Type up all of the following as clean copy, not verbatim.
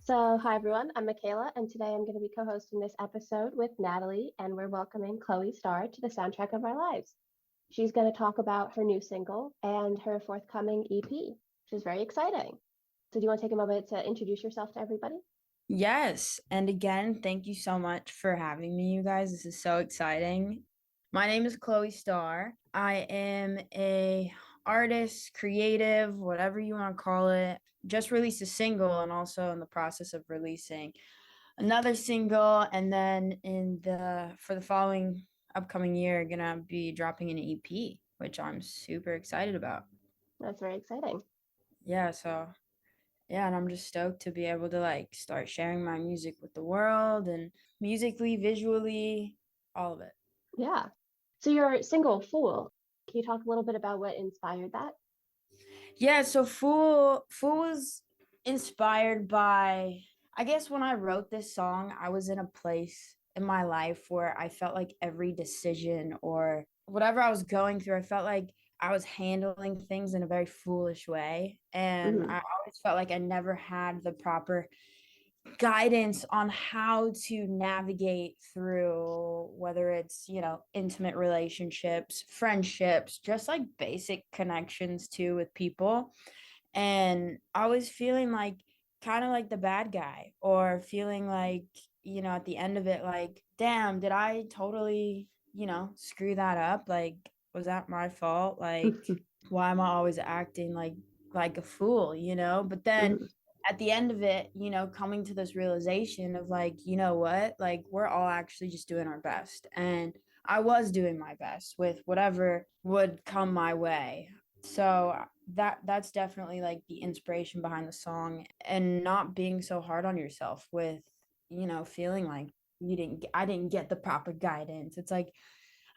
So, hi everyone, I'm Michaela, and today I'm going to be co hosting this episode with Natalie, and we're welcoming Chloe Starr to the soundtrack of our lives. She's going to talk about her new single and her forthcoming EP, which is very exciting. So, do you want to take a moment to introduce yourself to everybody? Yes. And again, thank you so much for having me, you guys. This is so exciting. My name is Chloe Starr. I am a artist, creative, whatever you want to call it. Just released a single and also in the process of releasing another single. And then in the for the following upcoming year, gonna be dropping an EP, which I'm super excited about. That's very exciting. Yeah, and I'm just stoked to be able to like start sharing my music with the world and musically, visually, all of it. Yeah. So, your single, Fool, can you talk a little bit about what inspired that? Yeah, so Fool was inspired by, I guess when I wrote this song, I was in a place in my life where I felt like every decision or whatever I was going through, I felt like I was handling things in a very foolish way. And Hmm. I always felt like I never had the proper guidance on how to navigate through whether it's, intimate relationships, friendships, just like basic connections too with people. And I was feeling like kind of like the bad guy or feeling like, at the end of it, like, damn, did I totally, screw that up? Like, was that my fault? Like, why am I always acting like a fool, But then Hmm. at the end of it, coming to this realization of like, you know what? Like we're all actually just doing our best. And I was doing my best with whatever would come my way. So that's definitely like the inspiration behind the song and not being so hard on yourself with, feeling like I didn't get the proper guidance. It's like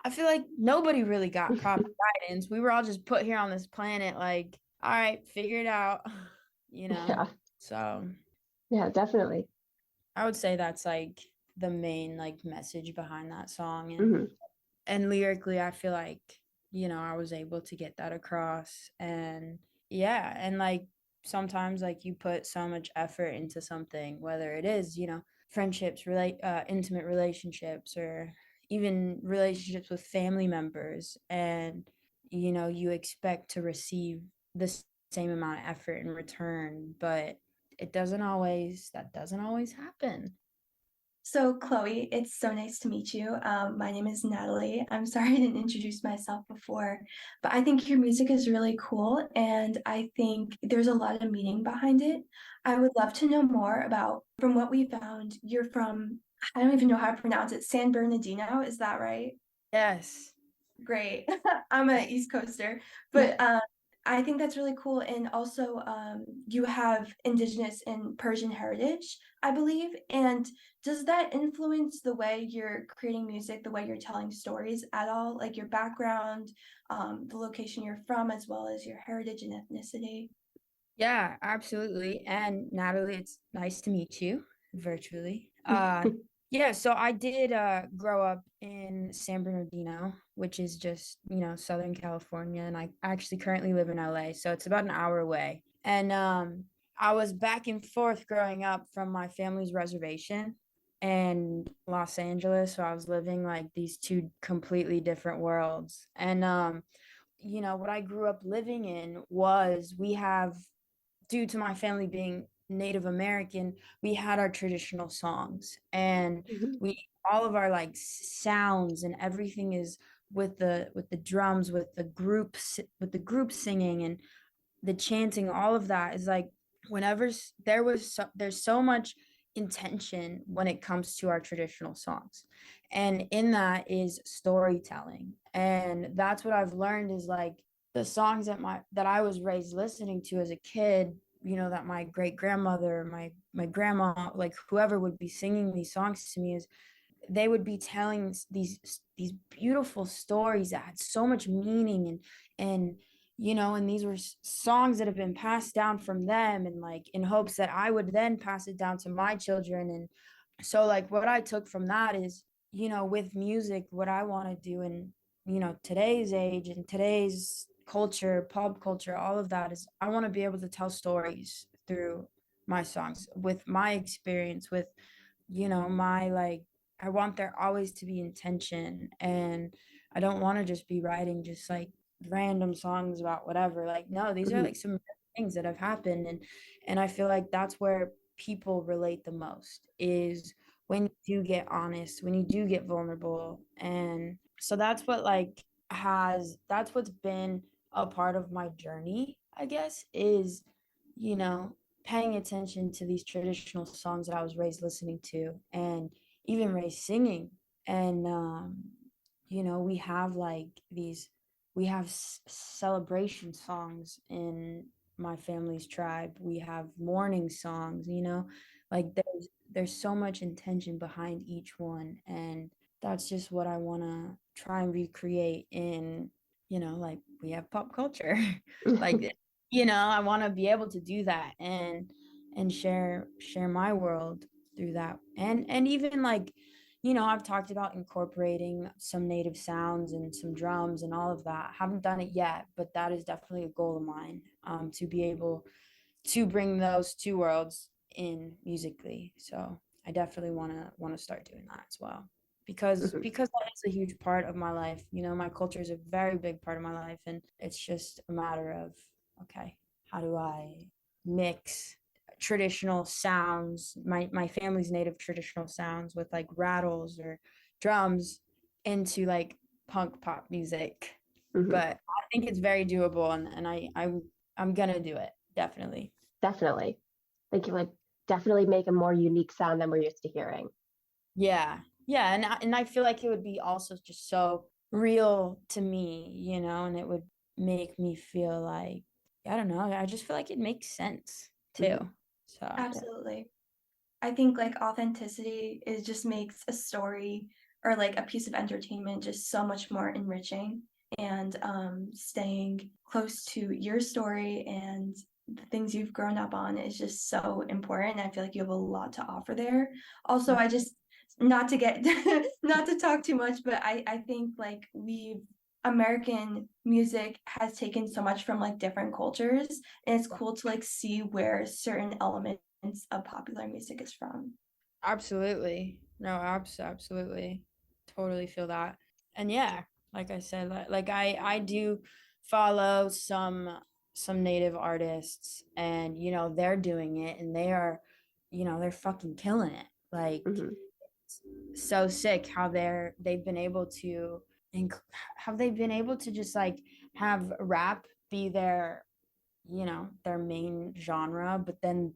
I feel like nobody really got proper guidance. We were all just put here on this planet like, all right, figure it out, you know. Yeah. So Yeah, definitely. I would say that's like the main like message behind that song Hmm. and lyrically I feel like, I was able to get that across and yeah, and like sometimes like you put so much effort into something, whether it is, friendships, intimate relationships or even relationships with family members and you expect to receive the same amount of effort in return, but that doesn't always happen. So, Chloe, it's so nice to meet you. My name is Natalie. I'm sorry I didn't introduce myself before, but I think your music is really cool and I think there's a lot of meaning behind it. I would love to know more about, from what we found, you're from, I don't even know how to pronounce it, San Bernardino, is that right? Yes. Great. I'm an East Coaster, but I think that's really cool. And also, you have Indigenous and Persian heritage, I believe. And does that influence the way you're creating music, the way you're telling stories at all? Like your background, the location you're from, as well as your heritage and ethnicity? Yeah, absolutely. And Natalie, it's nice to meet you virtually. Yeah, so I did grow up in San Bernardino, which is just, Southern California, and I actually currently live in LA, so it's about an hour away. And I was back and forth growing up from my family's reservation and Los Angeles, so I was living like these two completely different worlds. And what I grew up living in was we have due to my family being Native American, we had our traditional songs and Hmm. we all of our like sounds and everything is with the drums, with the group singing and the chanting, all of that is like whenever there's so much intention when it comes to our traditional songs. And in that is storytelling. And that's what I've learned is like the songs that I was raised listening to as a kid, that my great grandmother, my grandma, like whoever would be singing these songs to me is they would be telling these beautiful stories that had so much meaning and and these were songs that have been passed down from them and like in hopes that I would then pass it down to my children. And so like what I took from that is, with music, what I want to do in, today's age and today's culture, pop culture, all of that is I want to be able to tell stories through my songs with my experience, with, my like, I want there always to be intention, and I don't want to just be writing just like random songs about whatever. Like, no, these are Mhm. like some things that have happened, and I feel like that's where people relate the most, is when you do get honest, when you do get vulnerable. And so that's what like that's what's been a part of my journey, I guess, is, you know, paying attention to these traditional songs that I was raised listening to, and even raised singing. And we have like these we have celebration songs in my family's tribe. We have mourning songs, like there's so much intention behind each one. And that's just what I want to try and recreate in, like we have pop culture. Like, I want to be able to do that, and share my world through that. And even like, I've talked about incorporating some native sounds and some drums and all of that. Haven't done it yet, but that is definitely a goal of mine, to be able to bring those two worlds in musically. So I definitely want to start doing that as well, because Mhm. that is a huge part of my life. My culture is a very big part of my life, and it's just a matter of, okay, how do I mix traditional sounds, my family's native traditional sounds, with like rattles or drums, into like punk pop music. Mhm. But I think it's very doable, and I'm gonna do it, definitely. Definitely. Think you would definitely make a more unique sound than we're used to hearing. Yeah. Yeah, and I feel like it would be also just so real to me, and it would make me feel like, I don't know, I just feel like it makes sense too. Mhm. So, yeah. Absolutely. I think like authenticity is just makes a story or like a piece of entertainment just so much more enriching. And staying close to your story and the things you've grown up on is just so important. I feel like you have a lot to offer there. Also, I just, not to get not to talk too much, but I think like American music has taken so much from like different cultures, and it's cool to like see where certain elements of popular music is from. Absolutely. No, absolutely. Totally feel that. And yeah, like I said, like I do follow some native artists, and they're doing it, and they're fucking killing it. Like, Mhm. so sick how they've been able to just like have rap be their main genre, but then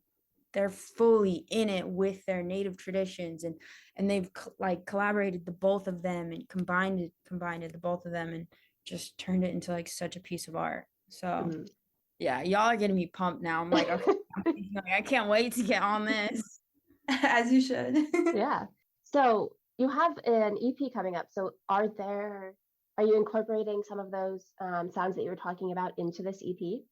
they're fully in it with their native traditions, and they've like collaborated the both of them, and combined it the both of them, and just turned it into like such a piece of art. So Mhm. yeah, y'all are getting me pumped now. I'm like, okay, I'm thinking, like, I can't wait to get on this. As you should. Yeah. So you have an EP coming up. So are you incorporating some of those sounds that you were talking about into this EP?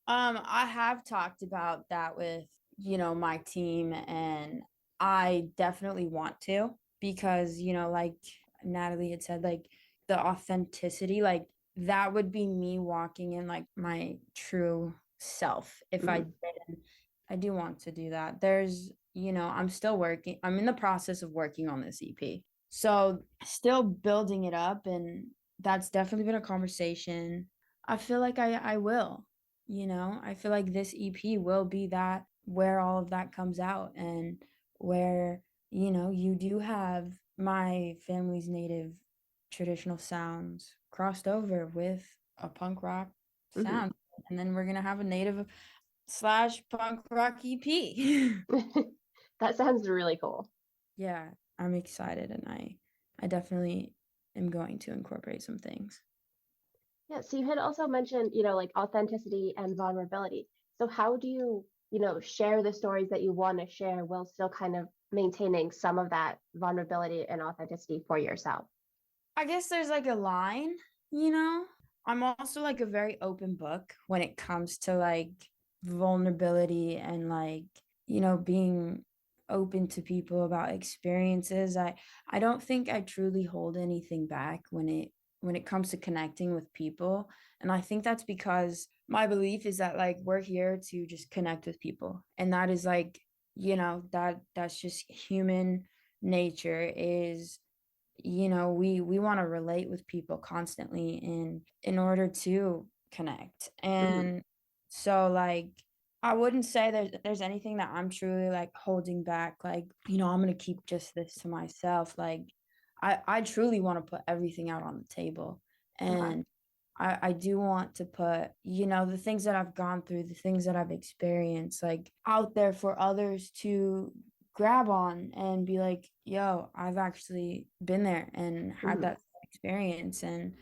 I have talked about that with, my team, and I definitely want to, because, like Natalie had said, like the authenticity, like that would be me walking in like my true self if I Mhm. did. I do want to do that. I'm in the process of working on this EP. So still building it up, and that's definitely been a conversation. I feel like I will. I feel like this EP will be that, where all of that comes out, and where, you do have my family's native traditional sounds crossed over with a punk rock Mhm. sound. And then we're gonna have a native slash punk rock EP. That sounds really cool. Yeah, I'm excited, and I definitely am going to incorporate some things. Yeah, so you had also mentioned, like authenticity and vulnerability. So how do you, share the stories that you want to share while still kind of maintaining some of that vulnerability and authenticity for yourself? I guess there's like a line, you know? I'm also like a very open book when it comes to like vulnerability, and like, being open to people about experiences. I don't think I truly hold anything back when it comes to connecting with people. And I think that's because my belief is that like we're here to just connect with people. And that is like that's just human nature is, we want to relate with people constantly in order to connect. Hmm. And so like I wouldn't say there's anything that I'm truly like holding back, like, I'm gonna keep just this to myself. Like I truly want to put everything out on the table. Okay. And I do want to put, the things that I've gone through, the things that I've experienced, like out there for others to grab on and be like, yo, I've actually been there and had Hmm. that experience. And,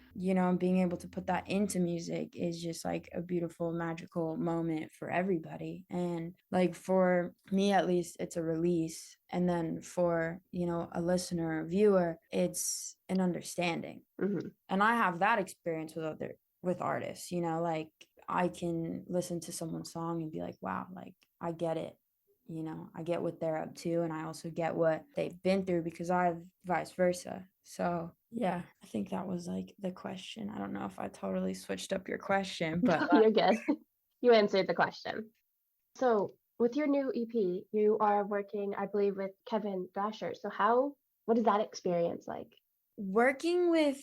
being able to put that into music is just like a beautiful, magical moment for everybody. And like for me, at least, it's a release. And then for, a listener, a viewer, it's an understanding. Hmm. And I have that experience with artists, like I can listen to someone's song and be like, wow, like I get it. I get what they're up to, and I also get what they've been through because I've vice versa. So yeah, I think that was like the question. I don't know if I totally switched up your question, but You're good. You answered the question. So, with your new EP, you are working, I believe, with Kevin Thrasher. So, what is that experience like? working with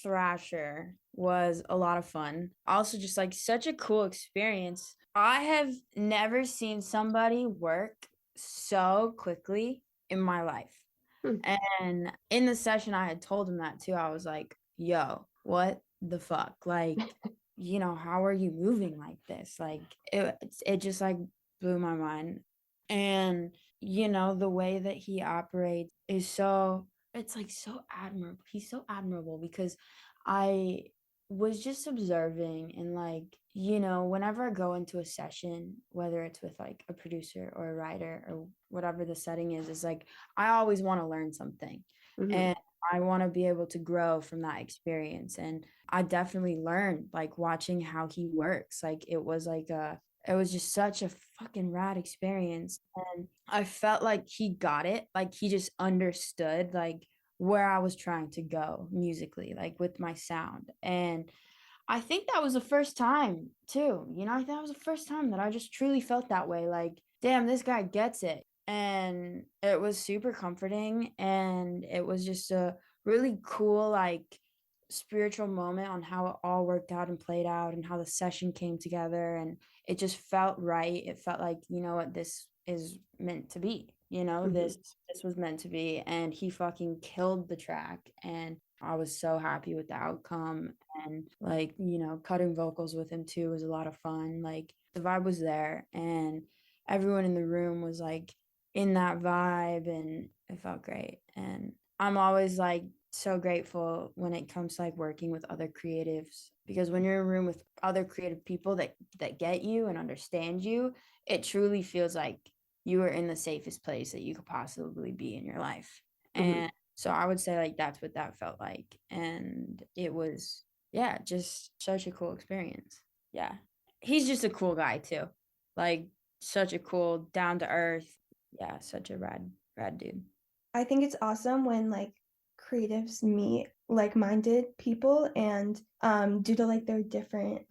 Thrasher was a lot of fun. Also, just like such a cool experience. I have never seen somebody work so quickly in my life. Hmm. And in the session, I had told him that too. I was like, yo, what the fuck? Like, how are you moving like this? Like, it just like blew my mind. And, the way that he operates is it's like so admirable. He's so admirable because I was just observing and like, whenever I go into a session, whether it's with like a producer or a writer or whatever the setting is like I always want to learn something. Hmm. And I want to be able to grow from that experience. And I definitely learned like watching how he works. Like it was just such a fucking rad experience. And I felt like he got it. Like he just understood like where I was trying to go musically, like with my sound. And I think that was the first time too. I think that was the first time that I just truly felt that way. Like, damn, this guy gets it. And it was super comforting. And it was just a really cool, like, spiritual moment on how it all worked out and played out and how the session came together. And it just felt right. It felt like, what, this is meant to be. Hmm. This was meant to be. And he fucking killed the track. And I was so happy with the outcome. And like, cutting vocals with him too was a lot of fun. Like the vibe was there and everyone in the room was like in that vibe and it felt great. And I'm always like so grateful when it comes to like working with other creatives because when you're in a room with other creative people that get you and understand you, it truly feels like you are in the safest place that you could possibly be in your life. Hmm. And so I would say like that's what that felt like. And it was, yeah, just such a cool experience. Yeah. He's just a cool guy too. Like such a cool, down to earth. Yeah, such a rad dude. I think it's awesome when like creatives meet like-minded people and due to like their different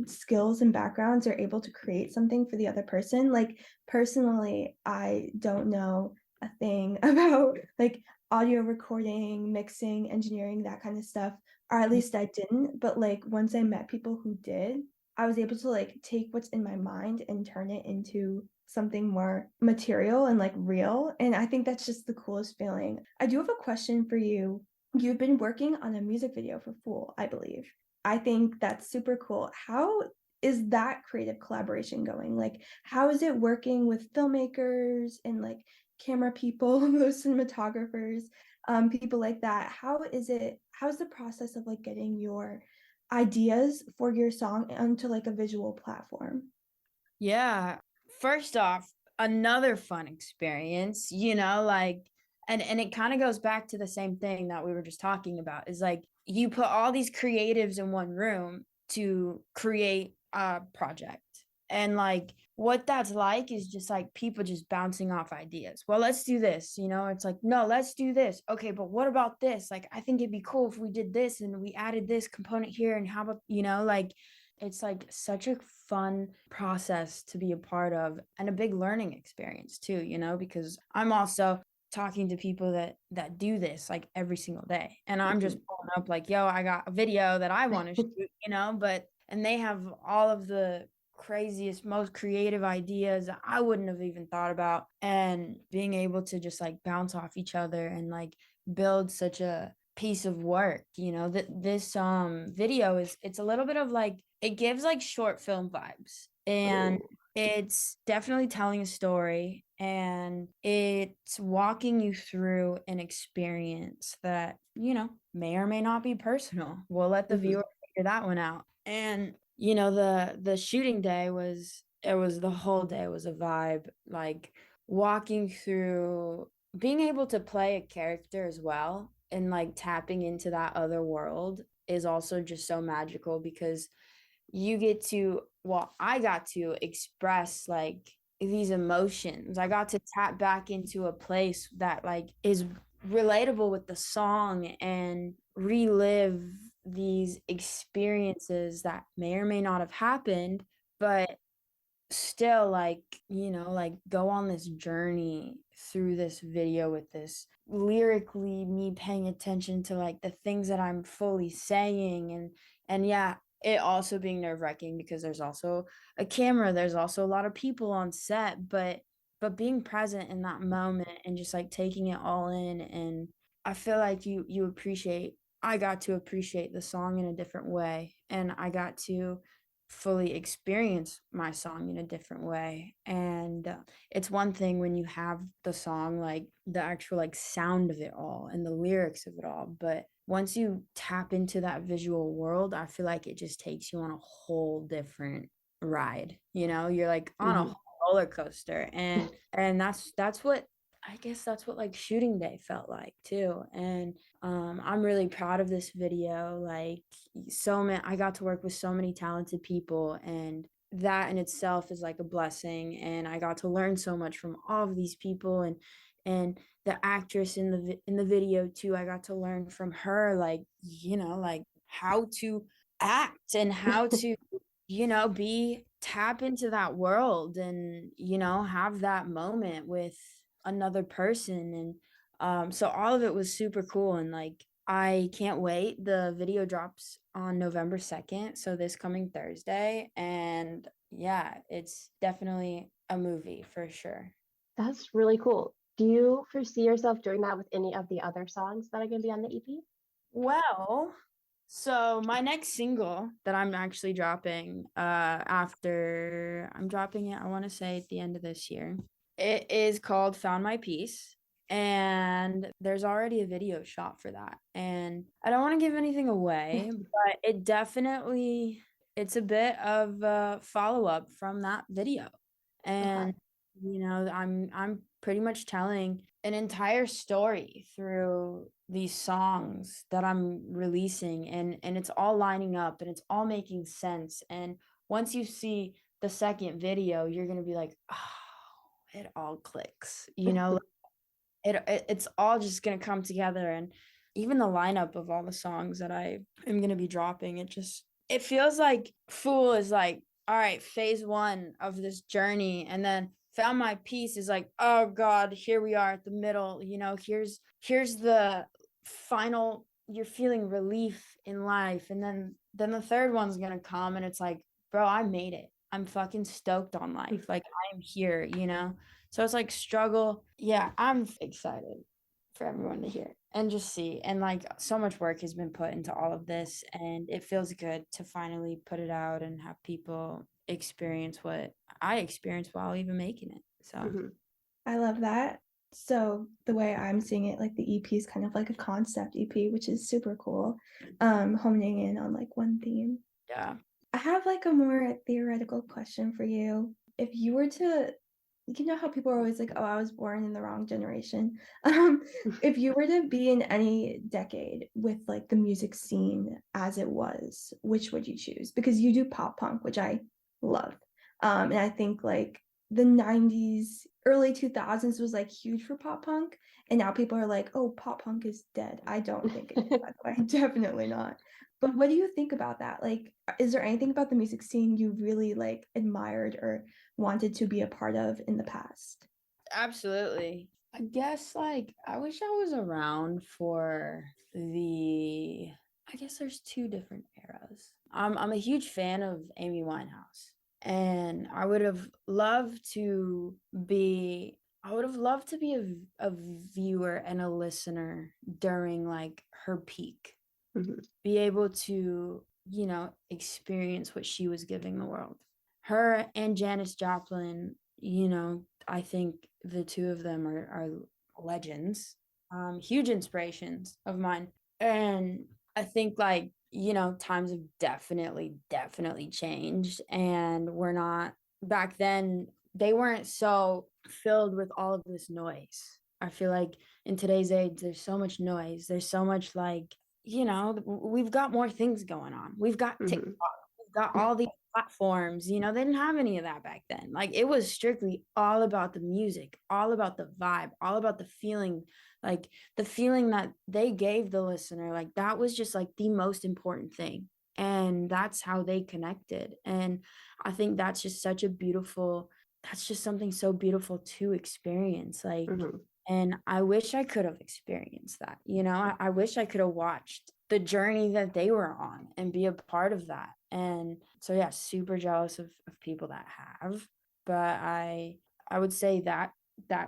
skills and backgrounds are able to create something for the other person. Like personally, I don't know a thing about like audio recording, mixing, engineering, that kind of stuff, or at least I didn't. But like once I met people who did, I was able to like take what's in my mind and turn it into something more material and like real. And I think that's just the coolest feeling. I do have a question for you. You've been working on a music video for Fool, I believe. I think that's super cool. How is that creative collaboration going? Like, how is it working with filmmakers and like camera people, those cinematographers, people like that? How's the process of like getting your ideas for your song onto like a visual platform? Yeah. First off, another fun experience, like and it kind of goes back to the same thing that we were just talking about is like you put all these creatives in one room to create a project. And like what that's like is just like people just bouncing off ideas. Well, let's do this, it's like, no, let's do this. Okay, but what about this? Like I think it'd be cool if we did this and we added this component here and how about, like it's like such a fun process to be a part of, and a big learning experience too, because I'm also talking to people that do this like every single day, and I'm just pulling up like, yo, I got a video that I want to shoot, but and they have all of the craziest, most creative ideas that I wouldn't have even thought about, and being able to just like bounce off each other and like build such a piece of work. That this video it's a little bit of like, it gives like short film vibes, and it's definitely telling a story, and it's walking you through an experience that may or may not be personal. We'll let the viewer figure that one out. And the shooting day the whole day was a vibe, like walking through, being able to play a character as well, and like tapping into that other world is also just so magical, because I got to express like these emotions. I got to tap back into a place that like is relatable with the song, and relive these experiences that may or may not have happened, but still like like go on this journey through this video with this lyrically, me paying attention to like the things that I'm fully saying, and yeah, it also being nerve-wracking because there's also a camera, there's also a lot of people on set, but being present in that moment and just like taking it all in. And I feel like I got to appreciate the song in a different way, and I got to fully experience my song in a different way. And it's one thing when you have the song, like the actual like sound of it all and the lyrics of it all, but once you tap into that visual world, I feel like it just takes you on a whole different ride. You're like on a roller coaster, and that's what I guess that's what like shooting day felt like too. And I'm really proud of this video. Like, I got to work with so many talented people, and that in itself is like a blessing. And I got to learn so much from all of these people, and the actress in the video too. I got to learn from her, like like how to act and how to tap into that world, and have that moment with another person. And so all of it was super cool, and like I can't wait. The video drops on November 2nd, so this coming Thursday, and yeah, it's definitely a movie for sure. That's really cool. Do you foresee yourself doing that with any of the other songs that are going to be on the EP? Well, so my next single that I'm actually dropping, after I'm dropping it, I want to say at the end of this year, it is called Found My Peace. And there's already a video shot for that. And I don't want to give anything away, but it's a bit of a follow-up from that video. And I'm pretty much telling an entire story through these songs that I'm releasing, and it's all lining up and it's all making sense. And once you see the second video, you're going to be like, oh, it all clicks, it's all just going to come together. And even the lineup of all the songs that I am going to be dropping, it feels like Fool is like, all right, phase 1 of this journey, and then Found My Peace is like, oh God, here we are at the middle. Here's the final. You're feeling relief in life, and then the third one's gonna come, and it's like, bro, I made it. I'm fucking stoked on life. Like, I'm here. So it's like struggle. Yeah, I'm excited for everyone to hear and just see. And like, so much work has been put into all of this, and it feels good to finally put it out and have people experience what I experienced while even making it. So I love that. So the way I'm seeing it, like the EP is kind of like a concept EP, which is super cool. Honing in on like one theme. Yeah. I have like a more theoretical question for you. If you were to, how people are always like, oh, I was born in the wrong generation. If you were to be in any decade with like the music scene as it was, which would you choose? Because you do pop punk, which I love. And I think like the 90s, early 2000s was like huge for pop punk. And now people are like, oh, pop punk is dead. I don't think it is, by the way. Definitely not. But what do you think about that? Like, is there anything about the music scene you really like admired or wanted to be a part of in the past? Absolutely. I guess like I wish I was around for the I guess there's two different eras. I'm a huge fan of Amy Winehouse, and I would have loved to be a viewer and a listener during like her peak. Mhm. Be able to, experience what she was giving the world. Her and Janis Joplin, I think the two of them are legends, huge inspirations of mine. And I think like, times have definitely changed. And we're not, back then, they weren't so filled with all of this noise. I feel like in today's age, there's so much noise. There's so much like, we've got more things going on. We've got TikTok, Mhm. we've got all these platforms, they didn't have any of that back then. Like it was strictly all about the music, all about the vibe, all about the feeling, like the feeling that they gave the listener. Like that was just like the most important thing. And that's how they connected. And I think that's just that's just something so beautiful to experience. Like, Mhm. and I wish I could have experienced that. I wish I could have watched the journey that they were on and be a part of that. And so, yeah, super jealous of people that have. But I would say that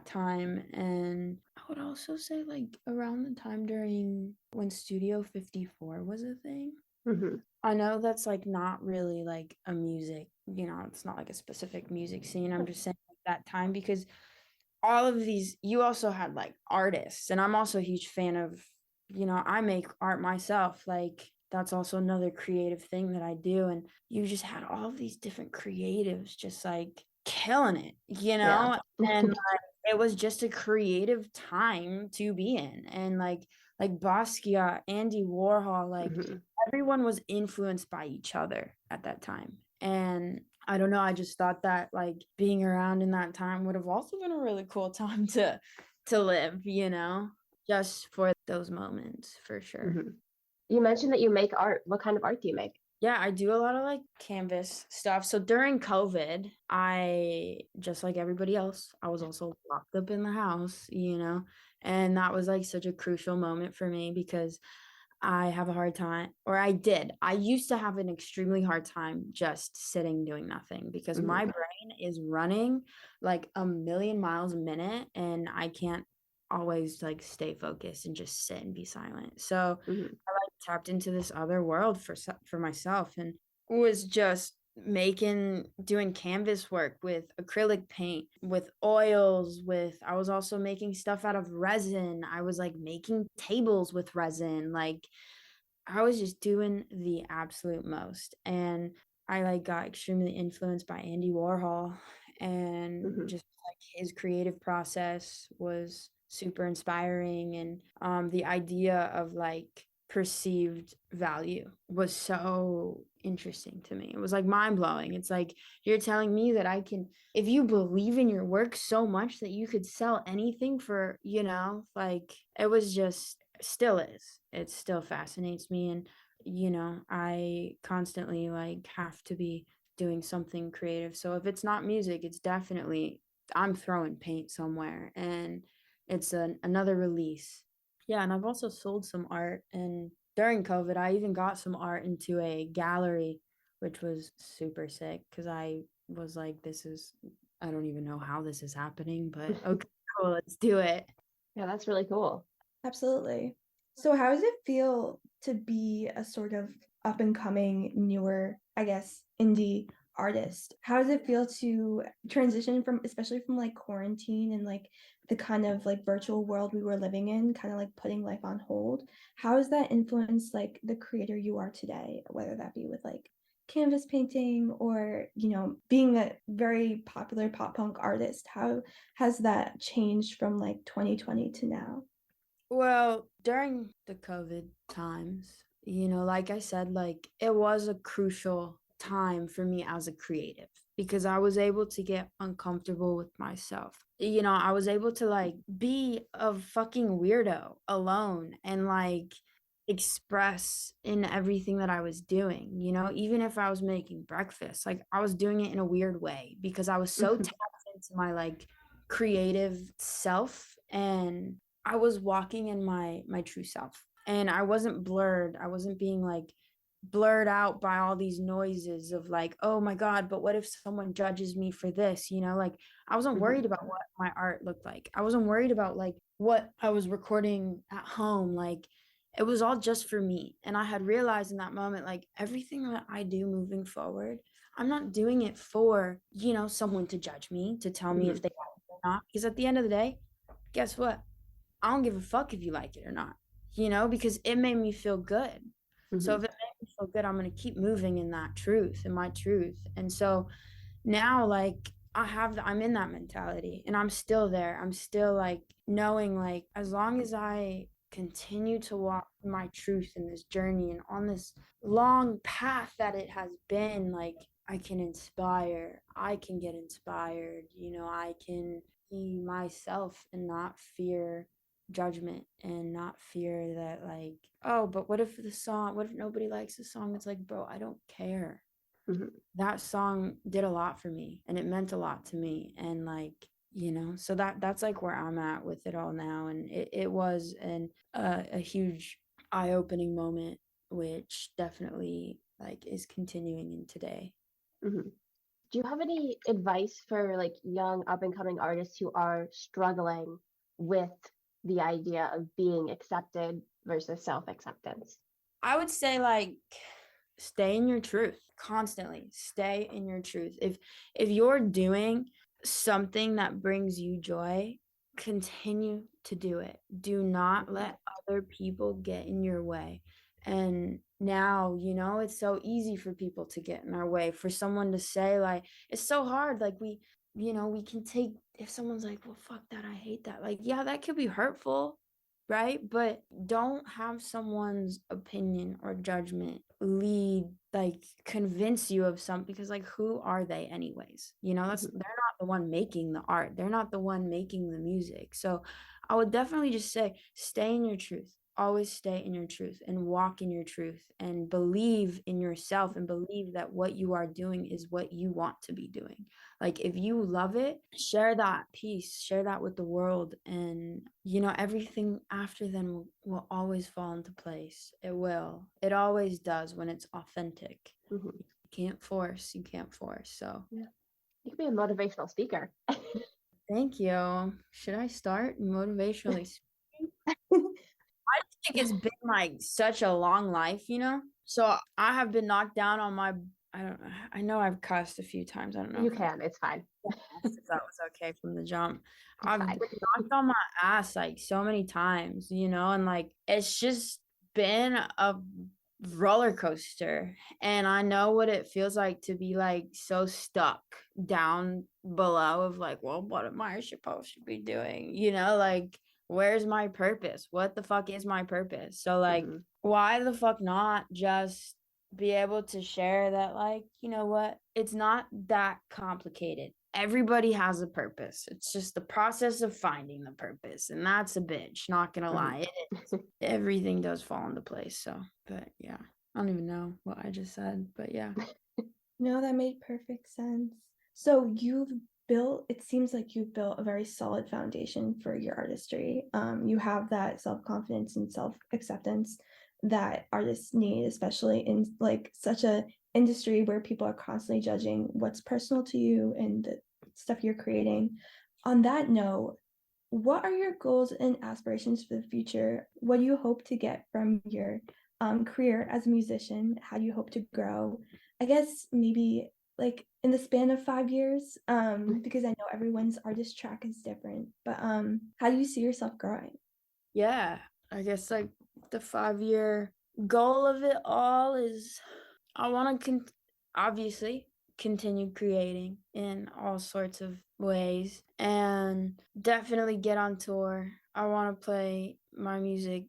time. And I would also say like around the time during when Studio 54 was a thing. Mhm. I know that's like not really like a music, it's not like a specific music scene. I'm just saying like that time because all of these, you also had like artists, and I'm also a huge fan of, I make art myself. Like that's also another creative thing that I do. And you just had all of these different creatives just like killing it, Yeah. and like, it was just a creative time to be in. And like Basquiat, Andy Warhol, like Mhm. everyone was influenced by each other at that time. And I don't know, I just thought that like being around in that time would have also been a really cool time to live, just for those moments for sure. Mhm. You mentioned that you make art. What kind of art do you make? Yeah, I do a lot of like canvas stuff. So during COVID, I, just like everybody else, I was also locked up in the house, and that was like such a crucial moment for me because I have a hard time, or I did. I used to have an extremely hard time just sitting doing nothing because Mhm. my brain is running like a million miles a minute, and I can't always like stay focused and just sit and be silent. So Mhm. I like tapped into this other world for myself, and was just doing canvas work with acrylic paint, with oils, with I was also making stuff out of resin. I was like making tables with resin. Like I was just doing the absolute most. And I like got extremely influenced by Andy Warhol, and Mhm. just like his creative process was super inspiring. And the idea of like perceived value was so interesting to me. It was like mind blowing. It's like you're telling me that I can, if you believe in your work so much that you could sell anything for, like it was just, still is, it still fascinates me. And I constantly like have to be doing something creative. So if it's not music, it's definitely, I'm throwing paint somewhere, and it's another release. Yeah, and I've also sold some art, and during COVID I even got some art into a gallery, which was super sick because I was like, I don't even know how this is happening, but okay, cool, let's do it. Yeah, that's really cool. Absolutely. So how does it feel to be a sort of up and coming, newer, I guess, indie artist? How does it feel to transition from, especially from like quarantine and like the kind of like virtual world we were living in, kind of like putting life on hold? How has that influenced like the creator you are today, whether that be with like canvas painting or, being a very popular pop punk artist? How has that changed from like 2020 to now? Well, during the COVID times, like I said, like it was a crucial time for me as a creative because I was able to get uncomfortable with myself. I was able to like be a fucking weirdo alone and like express in everything that I was doing, even if I was making breakfast, like I was doing it in a weird way because I was so tapped into my like creative self, and I was walking in my true self, and I wasn't blurred. I wasn't being like blurred out by all these noises of like, oh my God, but what if someone judges me for this? Like I wasn't worried about what my art looked like. I wasn't worried about like what I was recording at home. Like it was all just for me. And I had realized in that moment, like everything that I do moving forward, I'm not doing it for, someone to judge me, to tell me if they like it or not. Because at the end of the day, guess what? I don't give a fuck if you like it or not, because it made me feel good. So if it made me feel good, I'm going to keep moving in that truth, in my truth. And so now, like, I'm in that mentality, and I'm still there. I'm still like knowing, like, as long as I continue to walk my truth in this journey and on this long path that it has been, like, I can inspire, I can get inspired, I can be myself and not fear judgment and not fear that, like, oh, but what if nobody likes the song? It's like, bro, I don't care. That song did a lot for me, and it meant a lot to me, and like, so that's like where I'm at with it all now. And it was a huge eye-opening moment, which definitely like is continuing in today. Do you have any advice for like young up and coming artists who are struggling with the idea of being accepted versus self-acceptance? I would say, like, stay in your truth constantly. Stay in your truth. If you're doing something that brings you joy, continue to do it. Do not let other people get in your way. And now, it's so easy for people to get in our way, for someone to say, like, it's so hard. Like, we can take, if someone's like, well, fuck that, I hate that. Like, yeah, that could be hurtful, right? But don't have someone's opinion or judgment convince you of something, because like, who are they anyways? They're not the one making the art. They're not the one making the music. So I would definitely just say, stay in your truth. Always stay in your truth and walk in your truth and believe in yourself and believe that what you are doing is what you want to be doing. Like, if you love it, share that peace, share that with the world, and everything after then will always fall into place. It will. It always does when it's authentic. You can't force. So yeah, you could be a motivational speaker. Thank you. Should I start motivationally speaking? I think it's been like such a long life, So I have been knocked down on my, I know I've cussed a few times. I don't know. You can, it's fine. If that was okay from the jump. I've fine. been knocked on my ass like so many times, and like it's just been a roller coaster. And I know what it feels like to be like so stuck down below of like, well, what am I supposed to be doing? Like, where's my purpose? What the fuck is my purpose? So like, why the fuck not just be able to share that, like, you know what? It's not that complicated. Everybody has a purpose. It's just the process of finding the purpose. And that's a bitch, not gonna lie. Everything does fall into place. So, but yeah, I don't even know what I just said, but yeah. No, that made perfect sense. So it seems like you've built a very solid foundation for your artistry. You have that self-confidence and self-acceptance that artists need, especially in like such a industry where people are constantly judging what's personal to you and the stuff you're creating. On that note, what are your goals and aspirations for the future? What do you hope to get from your career as a musician? How do you hope to grow? I guess maybe like in the span of 5 years, because I know everyone's artist track is different, but how do you see yourself growing? Yeah, I guess like the 5-year goal of it all is I want to obviously continue creating in all sorts of ways and definitely get on tour. I want to play my music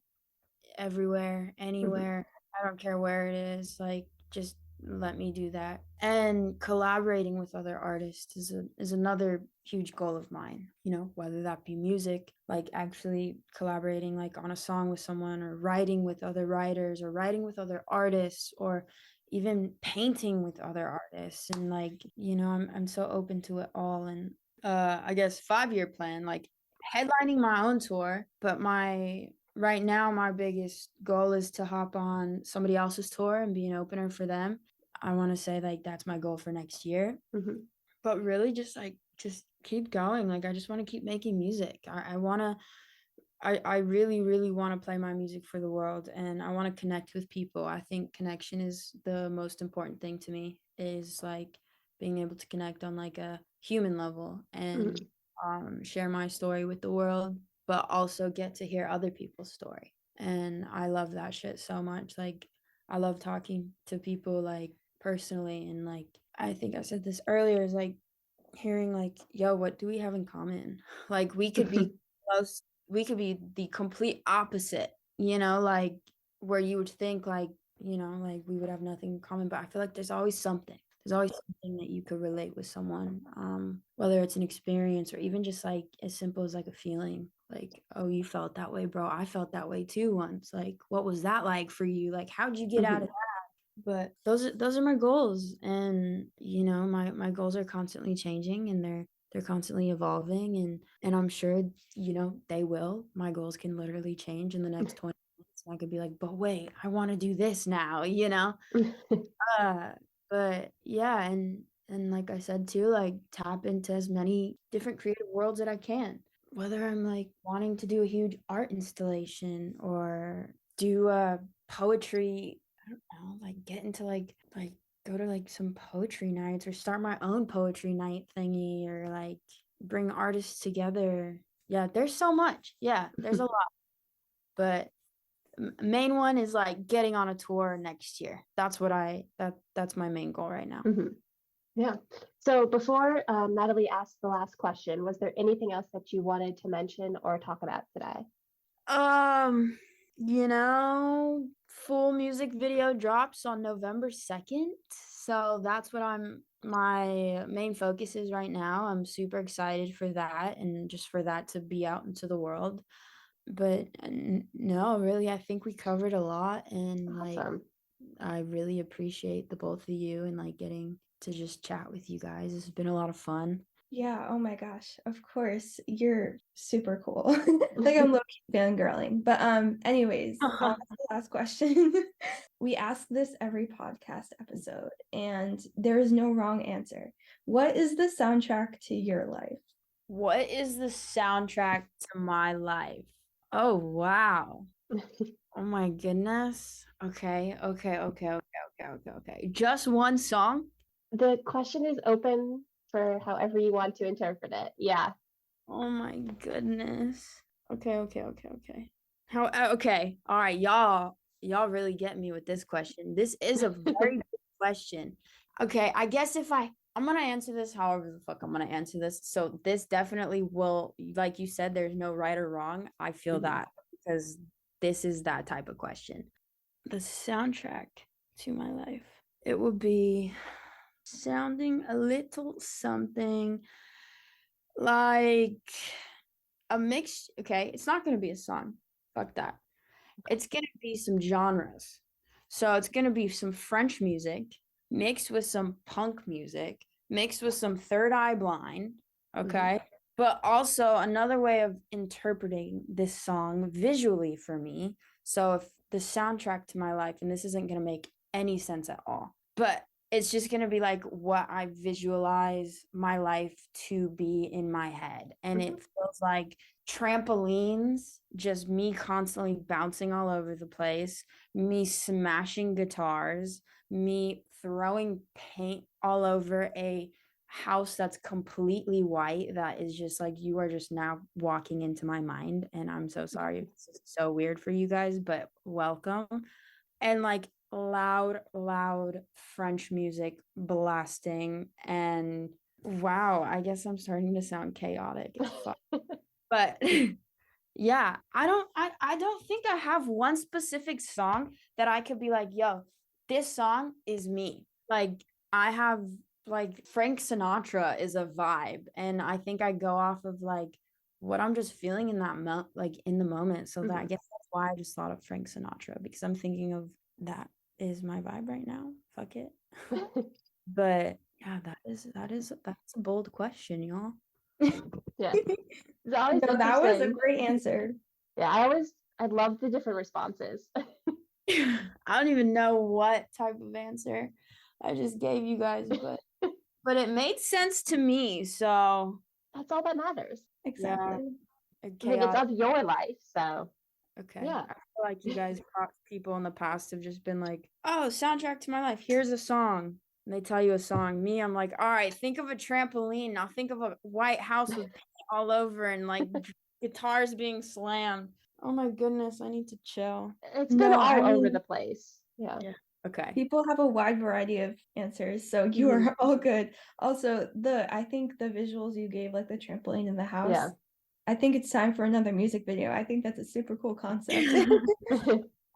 everywhere, anywhere. I don't care where it is. Like, just let me do that. And collaborating with other artists is another huge goal of mine, you know, whether that be music, like actually collaborating like on a song with someone, or writing with other writers, or writing with other artists, or even painting with other artists. And like, you know, I'm so open to it all. And I guess 5-year plan, like headlining my own tour, but right now my biggest goal is to hop on somebody else's tour and be an opener for them. I want to say like that's my goal for next year. Mm-hmm. But really just keep going. Like I just want to keep making music. I really, really want to play my music for the world, and I want to connect with people. I think connection is the most important thing to me, is like being able to connect on like a human level, and share my story with the world, but also get to hear other people's story. And I love that shit so much. Like I love talking to people like personally, and like I think I said this earlier, is like hearing like, yo, what do we have in common? Like we could be close, we could be the complete opposite, you know, like where you would think like, you know, like we would have nothing in common, but I feel like there's always something. There's always something that you could relate with someone, whether it's an experience or even just like as simple as like a feeling. Like, oh, you felt that way, bro. I felt that way too once. Like, what was that like for you? Like, how'd you get out of that? But those are my goals, and you know, my goals are constantly changing, and they're constantly evolving, and I'm sure, you know, they will. My goals can literally change in the next 20 minutes. I could be like, but wait, I want to do this now, you know. uh but yeah, and like I said too, like tap into as many different creative worlds that I can, whether I'm like wanting to do a huge art installation, or do poetry. I don't know, like get into like go to like some poetry nights, or start my own poetry night thingy, or like bring artists together. Yeah, there's so much. Yeah, there's a lot. But main one is like getting on a tour next year. That's my main goal right now. Mm-hmm. Yeah. So before Natalie asked the last question, was there anything else that you wanted to mention or talk about today? You know, full music video drops on November 2nd. So that's what my main focus is right now. I'm super excited for that, and just for that to be out into the world. But no, really, I think we covered a lot, and like Awesome. I really appreciate the both of you, and like getting to just chat with you guys. It's been a lot of fun. Yeah, oh my gosh, of course. You're super cool. Like I'm low-key fangirling. But anyways, I'll ask the last question. We ask this every podcast episode, and there is no wrong answer. What is the soundtrack to your life? What is the soundtrack to my life? Oh, wow. Oh my goodness. Okay. Just one song? The question is open for however you want to interpret it. Yeah. Oh my goodness. Okay. Okay. All right, y'all really get me with this question. This is a very good question. Okay, I guess I'm gonna answer this however the fuck I'm gonna answer this. So this definitely will, like you said, there's no right or wrong. I feel that, because this is that type of question. The soundtrack to my life, it would be sounding a little something like a mix. Okay, it's not going to be a song. Fuck that. It's going to be some genres. So it's going to be some French music mixed with some punk music, mixed with some Third Eye Blind. Okay. But also another way of interpreting this song visually for me. So if the soundtrack to my life, and this isn't going to make any sense at all, but it's just going to be like what I visualize my life to be in my head. And it feels like trampolines, just me constantly bouncing all over the place, me smashing guitars, me throwing paint all over a house that's completely white, that is just like, you are just now walking into my mind, and I'm so sorry if this is so weird for you guys, but welcome. And like loud French music blasting, and wow, I guess I'm starting to sound chaotic as fuck. But yeah, I don't think I have one specific song that I could be like, yo, this song is me. Like I have like Frank Sinatra is a vibe, and I think I go off of like what I'm just feeling in that like in the moment. So that I guess that's why I just thought of Frank Sinatra, because I'm thinking of that is my vibe right now. Fuck it. But yeah, that's a bold question, y'all. Yeah. It's always No, that was a interesting. great answer. Yeah, I love the different responses. I don't even know what type of answer I just gave you guys, but it made sense to me. So That's all that matters. Exactly. a I mean, it's chaotic. of your life, so Okay. yeah. I feel like you guys, people in the past have just been like, oh, soundtrack to my life. Here's a song. And they tell you a song. Me, I'm like, all right, think of a trampoline. Now think of a white house with paint all over and like guitars being slammed. Oh my goodness, I need to chill. It's been No, I all over mean, the place. Yeah. Yeah. Okay. people have a wide variety of answers, so you Mhm. are all good. Also, I think the visuals you gave, like the trampoline in the house, Yeah. I think it's time for another music video. I think that's a super cool concept.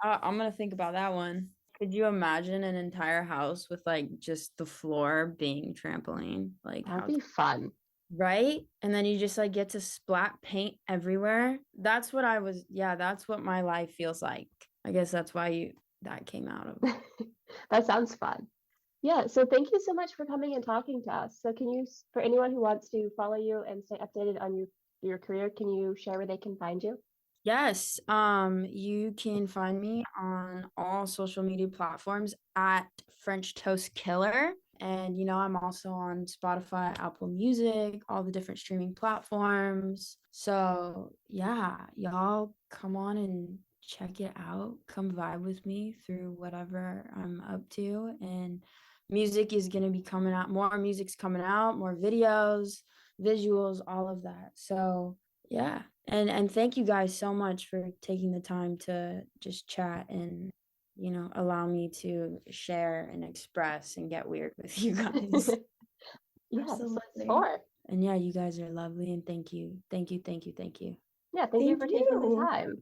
I'm gonna think about that one. Could you imagine an entire house with like just the floor being trampoline? Like That'd how be fun. right? And then you just like get to splat paint everywhere. That's what that's what my life feels like. I guess that's why that came out of. That sounds fun. Yeah, so thank you so much for coming and talking to us. So can you, for anyone who wants to follow you and stay updated on your career, can you share where they can find you? Yes, you can find me on all social media platforms at French Toast Killer. And I'm also on Spotify, Apple Music, all the different streaming platforms. So yeah, y'all come on and check it out. Come vibe with me through whatever I'm up to. And music is gonna be coming out, more music's coming out, more videos, visuals, all of that. So yeah. And thank you guys so much for taking the time to just chat and allow me to share and express and get weird with you guys. Yeah, that's what it's Absolutely. for. And yeah, you guys are lovely, and thank you. Thank you, thank you, thank you. Yeah, thank you Thank for taking the you. time.